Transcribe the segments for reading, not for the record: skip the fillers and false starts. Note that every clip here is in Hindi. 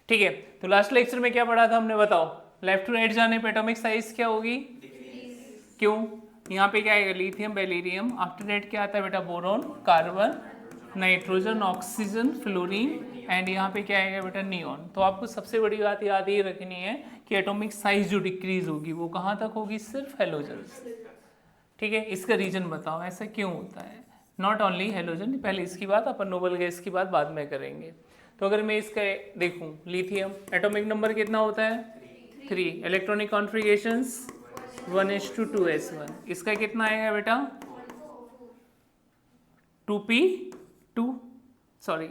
ठीक है, तो लास्ट लेक्चर में क्या पढ़ा था हमने, बताओ। लेफ्ट टू राइट जाने पे एटॉमिक साइज क्या होगी? क्यों? यहाँ पे क्या आएगा? Lithium, beryllium. आफ्टर दैट क्या आता है बेटा? Boron, carbon, nitrogen, oxygen, fluorine, and यहाँ पे क्या आएगा बेटा? नियॉन। तो आपको सबसे बड़ी बात याद ही रखनी है कि एटॉमिक साइज जो डिक्रीज होगी वो कहाँ तक होगी? सिर्फ हेलोजन्स। ठीक है, इसका रीजन बताओ, ऐसा क्यों होता है? नॉट ओनली हेलोजन, पहले इसकी बात, अपन नोबल गैस की बात बाद में करेंगे। तो अगर मैं इसका देखूं, लिथियम एटॉमिक नंबर कितना होता है? 3। Electronic configurations 1s2 2s1। इसका कितना आएगा बेटा? 2p2, sorry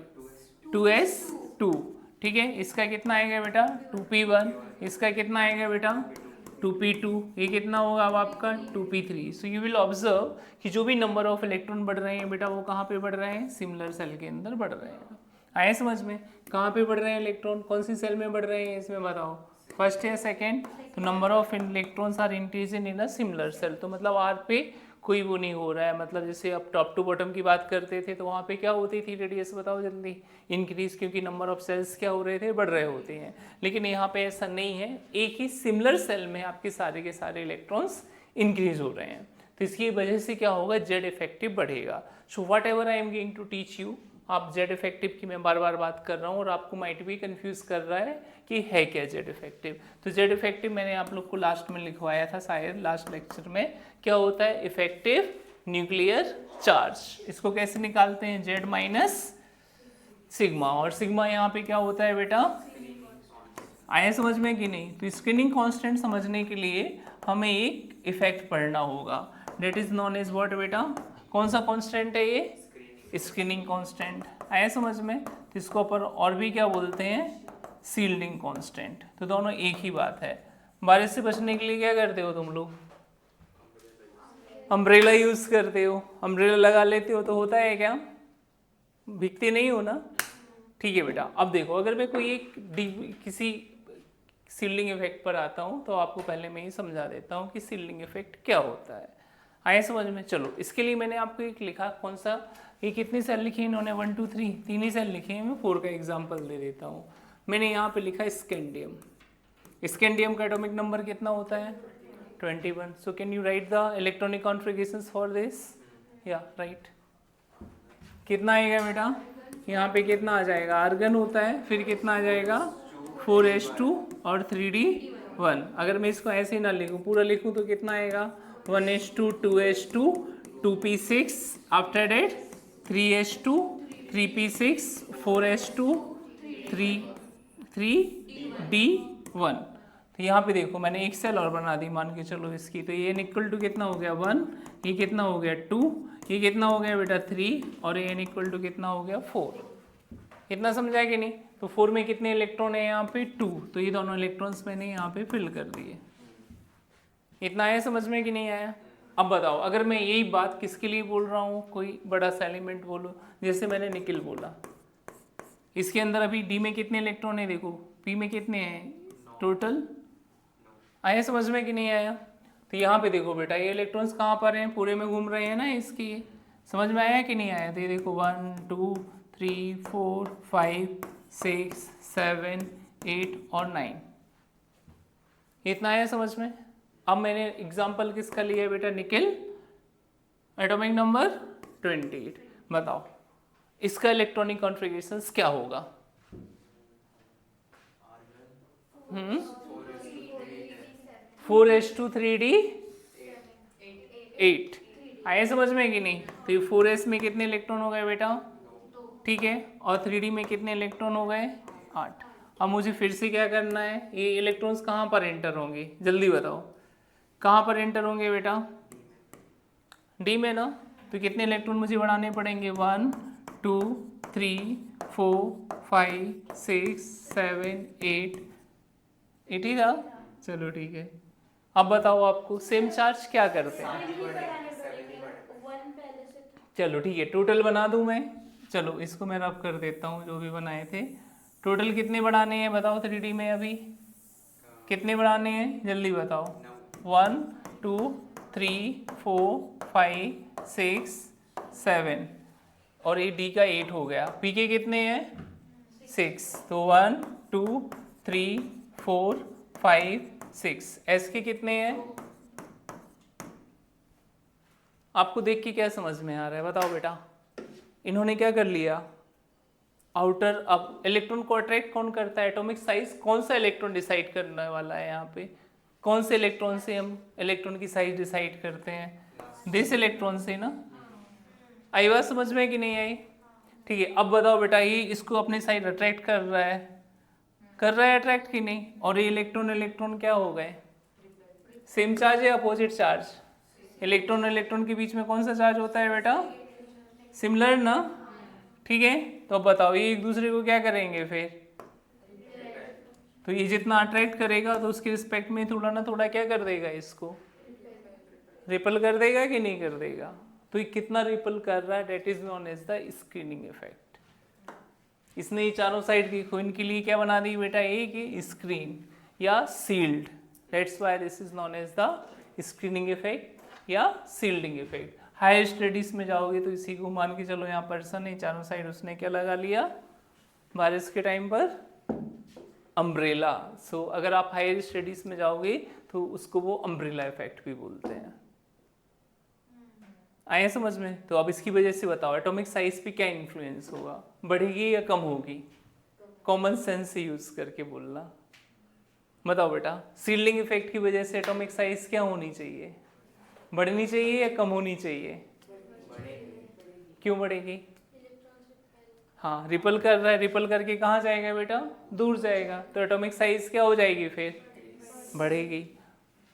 2s2। ठीक है, इसका कितना आएगा बेटा? 2p1। इसका कितना आएगा बेटा? 2p2। ये कितना होगा अब आपका? 2p3। So you will observe कि जो भी नंबर ऑफ इलेक्ट्रॉन बढ़ रहे हैं बेटा वो कहाँ पे बढ़ रहे हैं? सिमिलर सेल के अंदर बढ़ रहे हैं। आए समझ में? कहाँ पे बढ़ रहे हैं इलेक्ट्रॉन? कौन सी सेल में बढ़ रहे हैं इसमें बताओ? फर्स्ट या सेकेंड? तो number of electrons are increasing in a similar shell. तो मतलब आर पे कोई वो नहीं हो रहा है, मतलब जैसे अब टॉप टू बॉटम की बात करते थे तो वहाँ पे क्या होती थी रेडियस, बताओ जल्दी? इंक्रीज, क्योंकि नंबर ऑफ सेल्स क्या हो रहे थे? बढ़ रहे होते हैं। लेकिन यहाँ पे ऐसा नहीं है, एक ही सिमिलर सेल में आपके सारे के सारे इलेक्ट्रॉन्स इंक्रीज हो रहे हैं। तो इसकी वजह से क्या होगा? जेड इफेक्टिव बढ़ेगा। So whatever I am going to teach you, आप जेड इफेक्टिव की मैं बार बार बात कर रहा हूँ और आपको माइट भी कंफ्यूज कर रहा है कि है क्या जेड इफेक्टिव। तो जेड इफेक्टिव मैंने आप लोग को लास्ट में लिखवाया था शायद, लास्ट लेक्चर में। क्या होता है? Effective nuclear charge. इसको कैसे निकालते हैं? Z minus sigma. और सिग्मा यहाँ पे क्या होता है बेटा? आए समझ में कि नहीं? तो स्क्रीनिंग कांस्टेंट समझने के लिए हमें एक इफेक्ट पढ़ना होगा, that is known as what बेटा? कौन सा कांस्टेंट है ये? Screening constant. आया समझ में? तो इसको अपन और भी क्या बोलते हैं? Shielding constant. तो दोनों एक ही बात है। बारिश से बचने के लिए क्या करते हो तुम लोग? अम्ब्रेला यूज करते हो। अम्ब्रेला लगा लेते हो तो होता है क्या? भीगते नहीं हो ना? ठीक है बेटा, अब देखो, अगर मैं कोई एक किसी सील्डिंग इफेक्ट पर आता हूँ तो आपको पहले मैं ही समझा देता हूँ कि सील्डिंग इफेक्ट क्या होता है। आए समझ में? चलो, इसके लिए मैंने आपको एक लिखा, कौन सा? ये कितनी सेल लिखी है इन्होंने? 1 2 3, 3 ही सेल लिखे हैं। मैं 4 का एग्जाम्पल दे देता हूँ। मैंने यहाँ पे लिखा स्कैंडियम। स्कैंडियम का एटॉमिक नंबर कितना होता है? 21। So can you right the electronic configurations for this? या राइट। कितना आएगा बेटा? यहाँ पे कितना आ जाएगा? आर्गन होता है, फिर कितना आ जाएगा? 4s2 और 3d1। अगर मैं इसको ऐसे ही ना लिखूँ, पूरा लिखूँ तो कितना आएगा? 1s2 2s2 2p6, after date 3s2 3p6 4s2 3d1। तो यहाँ पे देखो मैंने एक सेल और बना दी मान के चलो इसकी। तो ये इक्वल टू कितना हो गया? 1। ये कितना हो गया? 2। ये कितना हो गया बेटा? 3। और ये इक्वल टू कितना हो गया? 4। इतना समझा कि नहीं? तो 4 में कितने इलेक्ट्रॉन है यहाँ पे? 2। तो ये दोनों इलेक्ट्रॉन्स मैंने यहाँ पे फिल कर दिए। इतना आया समझ में कि नहीं आया? अब बताओ, अगर मैं यही बात किसके लिए बोल रहा हूँ, कोई बड़ा सा एलिमेंट बोलो, जैसे मैंने निकिल बोला, इसके अंदर अभी डी में कितने इलेक्ट्रॉन है? देखो पी में कितने हैं टोटल? आया समझ में कि नहीं आया? तो यहाँ पे देखो बेटा, ये इलेक्ट्रॉन्स कहाँ पर हैं? पूरे में घूम रहे हैं ना इसकी। समझ में आया कि नहीं आया? तो ये देखो 1 2 3 4 5 6 7 8 और 9। इतना आया समझ में? अब मैंने एग्जाम्पल किसका लिया है बेटा? Nickel, atomic number 28। बताओ इसका इलेक्ट्रॉनिक कॉन्फ़िगरेशंस क्या होगा? 4s2 3d8। आए समझ में कि नहीं? तो ये 4s में कितने इलेक्ट्रॉन हो गए बेटा? ठीक है, और 3d में कितने इलेक्ट्रॉन हो गए? 8। अब मुझे फिर से क्या करना है? ये इलेक्ट्रॉन्स कहाँ पर एंटर होंगे? जल्दी बताओ, कहाँ पर एंटर होंगे बेटा? डी में ना। तो कितने इलेक्ट्रॉन मुझे बढ़ाने पड़ेंगे? 1 2 3 4 5 6 7 8। 8 ही था? चलो ठीक है। अब बताओ आपको सेम चार्ज क्या करते हैं? चलो ठीक है, टोटल बना दूं मैं। चलो इसको मैं रब कर देता हूँ जो भी बनाए थे। टोटल कितने बढ़ाने हैं बताओ? 3D में अभी कितने बढ़ाने हैं? जल्दी बताओ। 1 2 3 4 5 6 7 और ये डी का 8 हो गया। पी के कितने हैं? 6, तो 1 2 3 4 5 6। s के कितने हैं? आपको देख के क्या समझ में आ रहा है बताओ बेटा? इन्होंने क्या कर लिया, आउटर, अब इलेक्ट्रॉन को अट्रैक्ट कौन करता है? Atomic size. कौन सा इलेक्ट्रॉन डिसाइड करने वाला है यहाँ पे? कौन से इलेक्ट्रॉन से हम इलेक्ट्रॉन की साइज डिसाइड करते हैं? दिस इलेक्ट्रॉन से ना। आई बात समझ में कि नहीं आई? ठीक है, अब बताओ बेटा, ये इसको अपनी साइड अट्रैक्ट कर रहा है, कर रहा है अट्रैक्ट कि नहीं? और ये इलेक्ट्रॉन इलेक्ट्रॉन क्या हो गए? सेम चार्ज या अपोजिट चार्ज? इलेक्ट्रॉन इलेक्ट्रॉन के बीच में कौन सा चार्ज होता है बेटा? सिमिलर ना। ठीक है, तो अब बताओ ये एक दूसरे को क्या करेंगे फिर? तो ये जितना अट्रैक्ट करेगा तो उसके रिस्पेक्ट में थोड़ा ना थोड़ा क्या कर देगा, इसको रिपल कर देगा कि नहीं कर देगा? तो ये कितना रिपल कर रहा है, that is known as the screening effect. इसने ये चारों साइड की कोइन के लिए क्या बना दी बेटा? एक स्क्रीन या shield. That's why this is known as the screening effect या सील्डिंग इफेक्ट। हायर स्टडीज में जाओगे तो इसी को मान के चलो, यहाँ पर्सन है, चारों साइड उसने क्या लगा लिया बारिश के टाइम पर? अम्ब्रेला। सो अगर आप हायर स्टडीज में जाओगे तो उसको वो अम्ब्रेला इफेक्ट भी बोलते हैं। आए समझ में? तो अब इसकी वजह से बताओ एटॉमिक साइज पे क्या इन्फ्लुएंस होगा, बढ़ेगी या कम होगी? कॉमन सेंस से यूज करके बोलना। बताओ बेटा, सील्डिंग इफेक्ट की वजह से एटॉमिक साइज क्या होनी चाहिए? बढ़नी चाहिए या कम होनी चाहिए? क्यों बढ़ेगी? हाँ, रिपल कर रहा है, रिपल करके कहाँ जाएगा बेटा? दूर जाएगा, तो एटॉमिक साइज क्या हो जाएगी फिर? बढ़ेगी।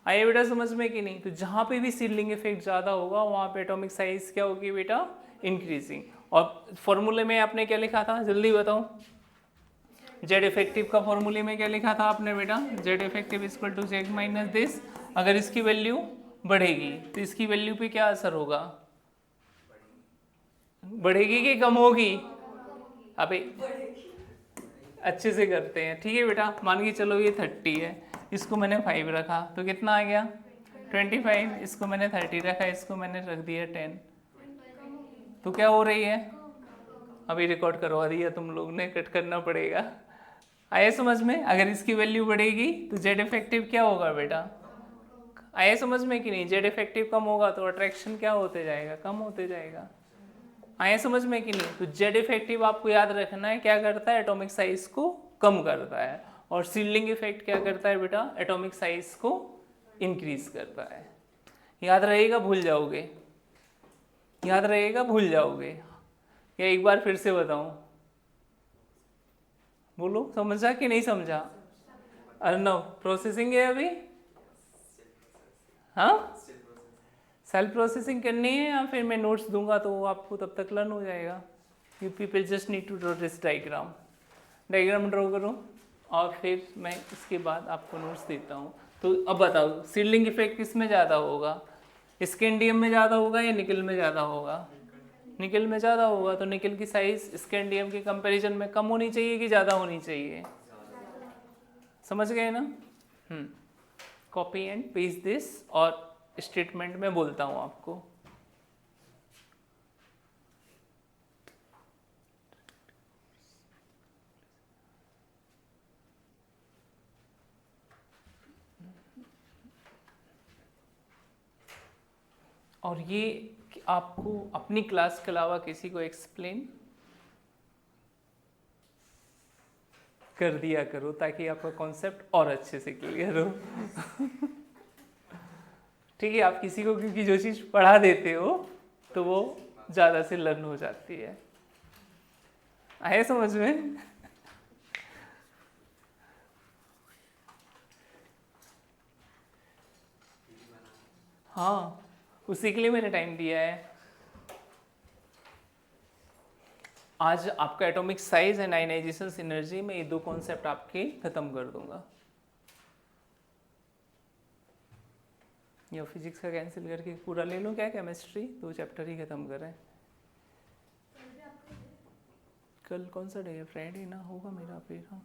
आइए बेटा समझ में कि नहीं? तो जहाँ पे भी सील्डिंग इफेक्ट ज़्यादा होगा वहाँ पे एटॉमिक साइज क्या होगी बेटा? इंक्रीजिंग। और फॉर्मूले में आपने क्या लिखा था, जल्दी बताओ? जेड इफेक्टिव का फॉर्मूले में क्या लिखा था आपने बेटा? Z effective equal to Z minus this. अगर इसकी वैल्यू बढ़ेगी तो इसकी वैल्यू पे क्या असर होगा? बढ़ेगी कि कम होगी? अबे अच्छे से करते हैं, ठीक है बेटा। मान के चलो ये 30 है, इसको मैंने 5 रखा तो कितना आ गया? 25। इसको मैंने 30 रखा, इसको मैंने रख दिया 10, तो क्या हो रही है? अभी रिकॉर्ड करवा दिया तुम लोग ने, कट करना पड़ेगा। आया समझ में? अगर इसकी वैल्यू बढ़ेगी तो जेड इफेक्टिव क्या होगा बेटा? आया समझ में कि नहीं? जेड इफेक्टिव कम होगा तो अट्रैक्शन क्या होते जाएगा? कम होते जाएगा। आए समझ में कि नहीं? तो जेड इफेक्टिव आपको याद रखना है क्या करता है? एटॉमिक साइज को कम करता है। और सील्डिंग इफेक्ट क्या करता है बेटा? एटॉमिक साइज को इंक्रीज करता है। याद रहेगा भूल जाओगे? याद रहेगा भूल जाओगे? या एक बार फिर से बताऊं? बोलो, समझा कि नहीं समझा? अर्नव, प्रोसेसिंग है अभी? हाँ, सेल्फ प्रोसेसिंग करनी है या फिर मैं नोट्स दूंगा तो आपको तब तक लर्न हो जाएगा? You people just need to draw this diagram. Diagram draw करो और फिर मैं इसके बाद आपको नोट्स देता हूँ। तो अब बताओ सील्डिंग इफेक्ट किस में ज़्यादा होगा? स्कैंडियम में ज़्यादा होगा या निकल में ज़्यादा होगा? निकल में ज़्यादा होगा। तो निकल की साइज स्कैंडियम के कंपैरिजन में कम होनी चाहिए कि ज़्यादा होनी चाहिए? समझ गए ना? कॉपी एंड पेस्ट दिस और स्टेटमेंट में बोलता हूँ आपको। और ये आपको अपनी क्लास के अलावा किसी को एक्सप्लेन कर दिया करो ताकि आपका कॉन्सेप्ट और अच्छे से क्लियर हो। ठीक है, आप किसी को क्योंकि जो चीज़ पढ़ा देते हो तो वो ज़्यादा से लर्न हो जाती है। आए समझ में? हाँ, उसी के लिए मैंने टाइम दिया है। आज आपका atomic size and ionisation energy में ये 2 कॉन्सेप्ट आपके खत्म कर दूंगा। या फिजिक्स का कैंसिल करके पूरा ले लो क्या? केमिस्ट्री 2 चैप्टर ही खत्म करें। कल कौन सा डे है? फ्राइडे ना होगा मेरा फिर। हाँ,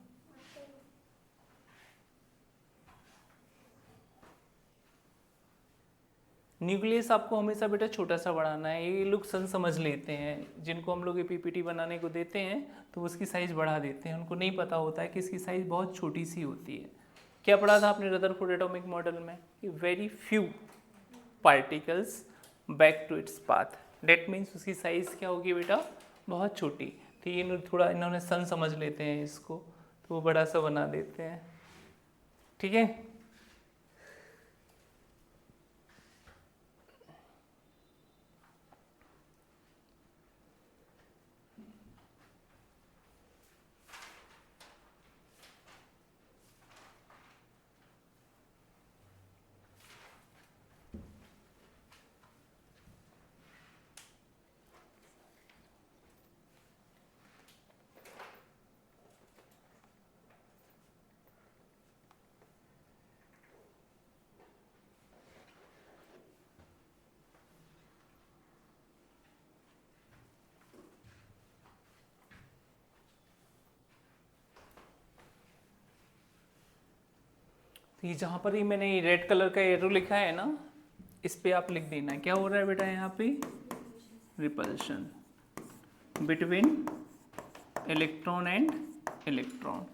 न्यूक्लियस आपको हमेशा बेटा छोटा सा बढ़ाना है। ये लोग समझ लेते हैं, जिनको हम लोग ये पीपीटी बनाने को देते हैं तो उसकी साइज़ बढ़ा देते हैं, उनको नहीं पता होता है कि इसकी साइज़ बहुत छोटी सी होती है। क्या पढ़ा था आपने रदरफोर्ड एटॉमिक मॉडल में कि very few particles back to its path, that means उसकी साइज़ क्या होगी बेटा, बहुत छोटी। तो ये थोड़ा इन्होंने समझ लेते हैं इसको, तो वो बड़ा सा बना देते हैं। ठीक है, तो ये जहाँ पर ही मैंने ये रेड कलर का एरो लिखा है ना, इस पे आप लिख देना क्या हो रहा है बेटा, यहाँ पे repulsion between electron and electron.